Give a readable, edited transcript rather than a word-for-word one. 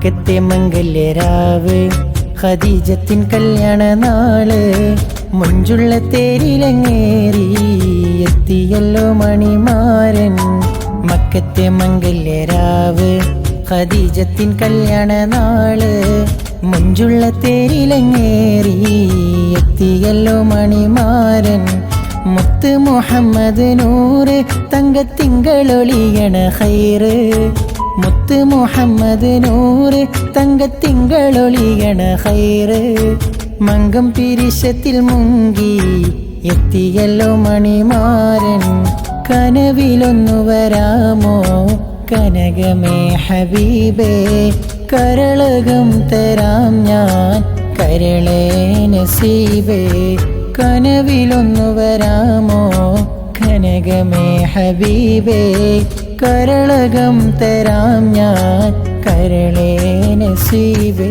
മക്കത്തെ മംഗല്യരാവ് ഖദീജത്തിൻ കല്യാണ നാള് മുഞ്ചുള്ള തേരിലങ്ങേറി എത്തിയല്ലോ മണിമാരൻ മക്കത്തെ മംഗല്യരാവ് ഖദീജത്തിൻ കല്യാണ നാള് മുഞ്ചുള്ള തേരിലങ്ങേറി എത്തിയല്ലോ മണിമാരൻ മുത്ത് മുഹമ്മദ് നൂറ് തങ്കത്തിങ്കളൊളിയണ ഖൈറ് മുത്ത് മുഹമ്മദ് നൂറ് തങ്കത്തിങ്കളൊളിയണ ഖൈറ് മങ്കം പിരിശത്തിൽ മുങ്ങി എത്തിയല്ലോ മണിമാരൻ കനവിലൊന്നു വരാമോ കനകമേ ഹബീബേ കരളകം തരാം ഞാൻ കരളേ നസീബേ കനവിലൊന്നു വരാമോ കനകമേ ഹബീബേ കരളകം തരാം ഞാൻ കരളേ നസീബേ